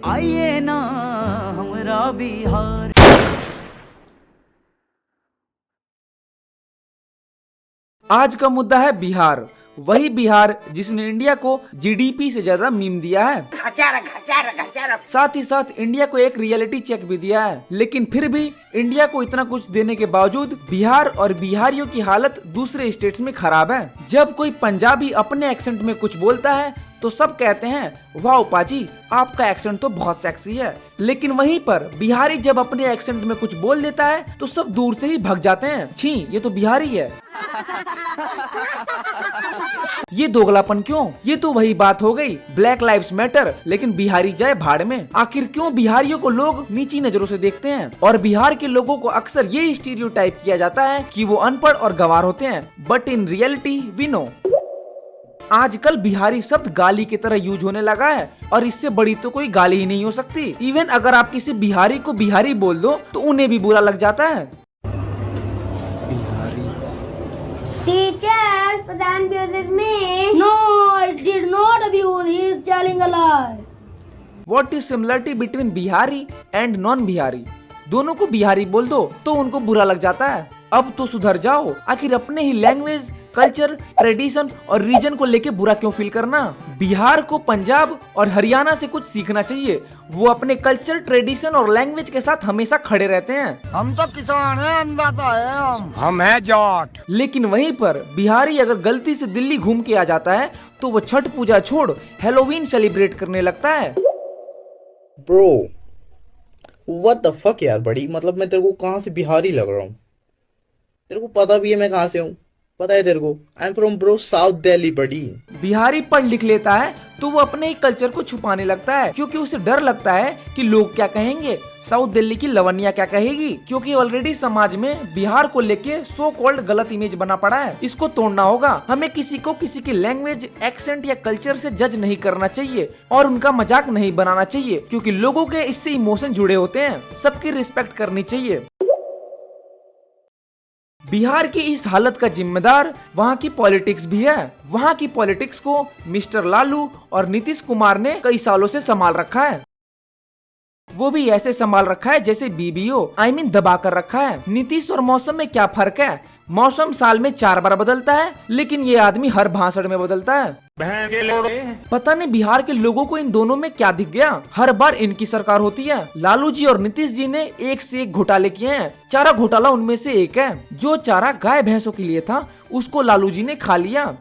आइए ना हमरा बिहार। आज का मुद्दा है बिहार, वही बिहार जिसने इंडिया को जीडीपी से ज्यादा मीम दिया है, साथ ही साथ इंडिया को एक रियलिटी चेक भी दिया है। लेकिन फिर भी इंडिया को इतना कुछ देने के बावजूद बिहार और बिहारियों की हालत दूसरे स्टेट्स में खराब है। जब कोई पंजाबी अपने एक्सेंट में कुछ बोलता है तो सब कहते हैं वाह पाजी, आपका एक्सेंट तो बहुत सेक्सी है। लेकिन वहीं पर बिहारी जब अपने एक्सेंट में कुछ बोल देता है तो सब दूर से ही भाग जाते हैं, छी ये तो बिहारी है। ये दोगलापन क्यों? ये तो वही बात हो गई, ब्लैक लाइव्स मैटर लेकिन बिहारी जाए भाड़ में। आखिर क्यों बिहारियों को लोग नीची नजरों से देखते हैं और बिहार के लोगों को अक्सर ये स्टीरियोटाइप किया जाता है कि वो अनपढ़ और गंवार होते हैं, but in reality we know आजकल बिहारी शब्द गाली की तरह यूज होने लगा है और इससे बड़ी तो कोई गाली ही नहीं हो सकती। इवन अगर आप किसी बिहारी को बिहारी बोल दो तो उन्हें भी बुरा लग जाता है। Bihari teacher, Pradhan abused me. No, I did not abuse. He is telling a lie. What is similarity between Bihari and non Bihari? दोनों को बिहारी बोल दो तो उनको बुरा लग जाता है। अब तो सुधर जाओ, आखिर अपने ही लैंग्वेज, कल्चर, ट्रेडिशन और रीजन को लेके बुरा क्यों फील करना? बिहार को पंजाब और हरियाणा से कुछ सीखना चाहिए। वो अपने कल्चर, ट्रेडिशन और लैंग्वेज के साथ हमेशा खड़े रहते हैं। हम तो किसान हैं, अन्नदाता है हम हैं जाट। लेकिन वहीं पर बिहारी अगर गलती से दिल्ली घूम के आ जाता है तो वो छठ पूजा छोड़ हैलोवीन सेलिब्रेट करने लगता है। ब्रो व्हाट द फक यार बड़ी, मतलब मैं तेरे को कहाँ से बिहारी लग रहा हूँ? तेरे को पता भी है मैं कहाँ से हूँ, पता है तेरे को? I am from bro south Delhi बड़ी। बिहारी पढ़ लिख लेता है तो वो अपने ही कल्चर को छुपाने लगता है क्योंकि उसे डर लगता है कि लोग क्या कहेंगे, साउथ दिल्ली की लवनिया क्या कहेगी, क्योंकि ऑलरेडी समाज में बिहार को लेके सो कॉल्ड गलत इमेज बना पड़ा है। इसको तोड़ना होगा। हमें किसी को किसी की लैंग्वेज, एक्सेंट या कल्चर से जज नहीं करना चाहिए और उनका मजाक नहीं बनाना चाहिए क्योंकि लोगों के इससे इमोशन जुड़े होते हैं। सबकी रिस्पेक्ट करनी चाहिए। बिहार की इस हालत का जिम्मेदार वहाँ की पॉलिटिक्स भी है। वहाँ की पॉलिटिक्स को मिस्टर लालू और नीतीश कुमार ने कई सालों से संभाल रखा है। वो भी ऐसे संभाल रखा है जैसे बीबीओ, आई मीन दबा कर रखा है। नीतीश और मौसम में क्या फर्क है? मौसम साल में 4 बार बदलता है लेकिन ये आदमी हर भाषण में बदलता है। पता नहीं बिहार के लोगों को इन दोनों में क्या दिख गया, हर बार इनकी सरकार होती है। लालू जी और नीतीश जी ने एक से एक घोटाले किए हैं। चारा घोटाला उनमें से एक है। जो चारा गाय भैंसों के लिए था उसको लालू जी ने खा लिया,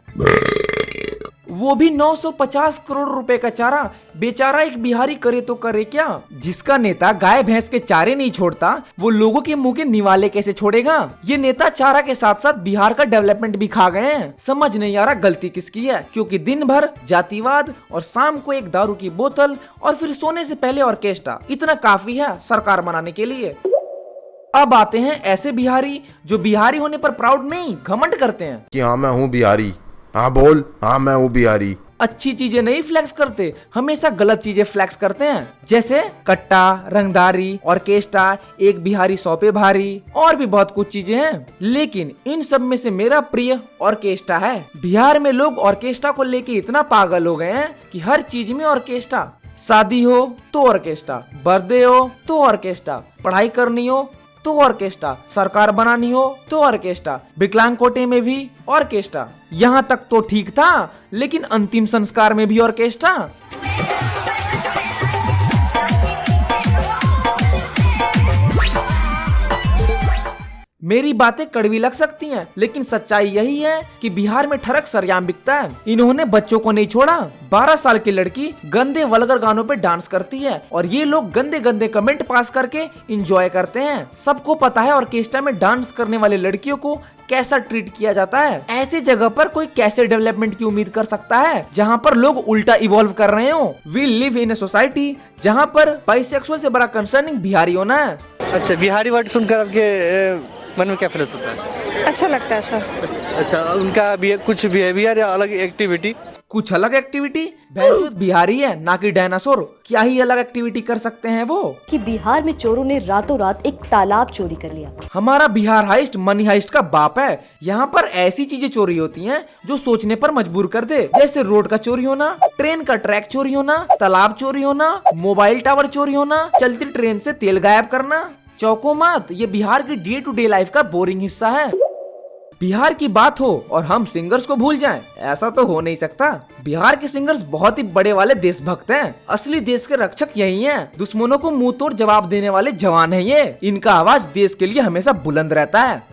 वो भी 950 करोड़ रुपए का चारा। बेचारा एक बिहारी करे तो करे क्या? जिसका नेता गाय भैंस के चारे नहीं छोड़ता वो लोगों के मुंह के निवाले कैसे छोड़ेगा? ये नेता चारा के साथ साथ बिहार का डेवलपमेंट भी खा गए हैं। समझ नहीं आ रहा गलती किसकी है, क्योंकि दिन भर जातिवाद और शाम को एक दारू की बोतल और फिर सोने से पहले ऑर्केस्ट्रा, इतना काफी है सरकार बनाने के लिए। अब आते हैं ऐसे बिहारी जो बिहारी होने पर प्राउड नहीं, घमंड करते हैं कि हाँ मैं हूँ बिहारी, हाँ बोल, हाँ मैं हूँ बिहारी। अच्छी चीजें नहीं फ्लैक्स करते, हमेशा गलत चीजें फ्लैक्स करते हैं, जैसे कट्टा, रंगदारी, ऑर्केस्ट्रा, एक बिहारी 100 पे भारी और भी बहुत कुछ चीजें हैं। लेकिन इन सब में से मेरा प्रिय ऑर्केस्ट्रा है। बिहार में लोग ऑर्केस्ट्रा को लेके इतना पागल हो गए हैं कि हर चीज में ऑर्केस्ट्रा। शादी हो तो ऑर्केस्ट्रा, बर्थडे हो तो ऑर्केस्ट्रा, पढ़ाई करनी हो तो ऑर्केस्ट्रा, सरकार बनानी हो तो ऑर्केस्ट्रा, विकलांग कोटे में भी ऑर्केस्ट्रा। यहाँ तक तो ठीक था, लेकिन अंतिम संस्कार में भी ऑर्केस्ट्रा। मेरी बातें कड़वी लग सकती हैं, लेकिन सच्चाई यही है कि बिहार में ठरक सरेआम बिकता है। इन्होंने बच्चों को नहीं छोड़ा। 12 साल की लड़की गंदे वल्गर गानों पे डांस करती है और ये लोग गंदे गंदे कमेंट पास करके एंजॉय करते हैं। सबको पता है ऑर्केस्ट्रा में डांस करने वाले लड़कियों को कैसा ट्रीट किया जाता है। ऐसी जगह पर कोई कैसे डेवलपमेंट की उम्मीद कर सकता है जहाँ पर लोग उल्टा इवॉल्व कर रहे हो। We live in a society जहाँ पर बाइसेक्सुअल से बड़ा कंसर्निंग बिहारी होना है। अच्छा, बिहारी वर्ड सुनकर आपके मन में क्या फील होता है? अच्छा लगता है सर। अच्छा, उनका कुछ बिहेवियर या अलग एक्टिविटी? कुछ अलग एक्टिविटी? भैंचोद बिहारी है ना कि डायनासोर, क्या ही अलग एक्टिविटी कर सकते हैं वो? कि बिहार में चोरों ने रातों रात एक तालाब चोरी कर लिया। हमारा बिहार हाइस्ट मनी हाइस्ट का बाप है। यहाँ पर ऐसी चीजें चोरी होती हैं जो सोचने पर मजबूर कर दे, जैसे रोड का चोरी होना, ट्रेन का ट्रैक चोरी होना, तालाब चोरी होना, मोबाइल टावर चोरी होना, चलती ट्रेन से तेल गायब करना। चौको मत, ये बिहार की डे टू डे लाइफ का बोरिंग हिस्सा है। बिहार की बात हो और हम सिंगर्स को भूल जाएं, ऐसा तो हो नहीं सकता। बिहार के सिंगर्स बहुत ही बड़े वाले देशभक्त हैं। असली देश के रक्षक यही हैं। दुश्मनों को मुंह तोड़ जवाब देने वाले जवान हैं ये। इनका आवाज देश के लिए हमेशा बुलंद रहता है।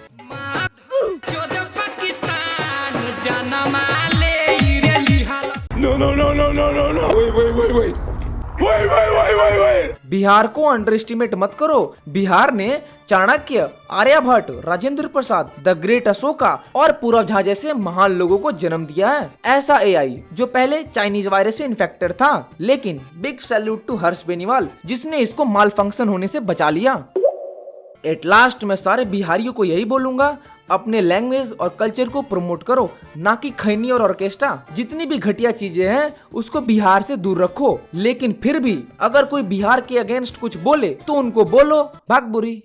बिहार को अंडर एस्टिमेट मत करो। बिहार ने चाणक्य, आर्यभट्ट, राजेंद्र प्रसाद, द ग्रेट अशोका और पूरव झा जैसे महान लोगों को जन्म दिया है। ऐसा एआई जो पहले चाइनीज वायरस से इन्फेक्टेड था, लेकिन big salute to Harsh Beniwal जिसने इसको माल फंक्शन होने से बचा लिया। एट लास्ट मैं सारे बिहारियों को यही बोलूंगा, अपने लैंग्वेज और कल्चर को प्रमोट करो, ना कि खैनी और ऑर्केस्ट्रा। जितनी भी घटिया चीजें हैं उसको बिहार से दूर रखो, लेकिन फिर भी अगर कोई बिहार के अगेंस्ट कुछ बोले तो उनको बोलो भाग बुरी।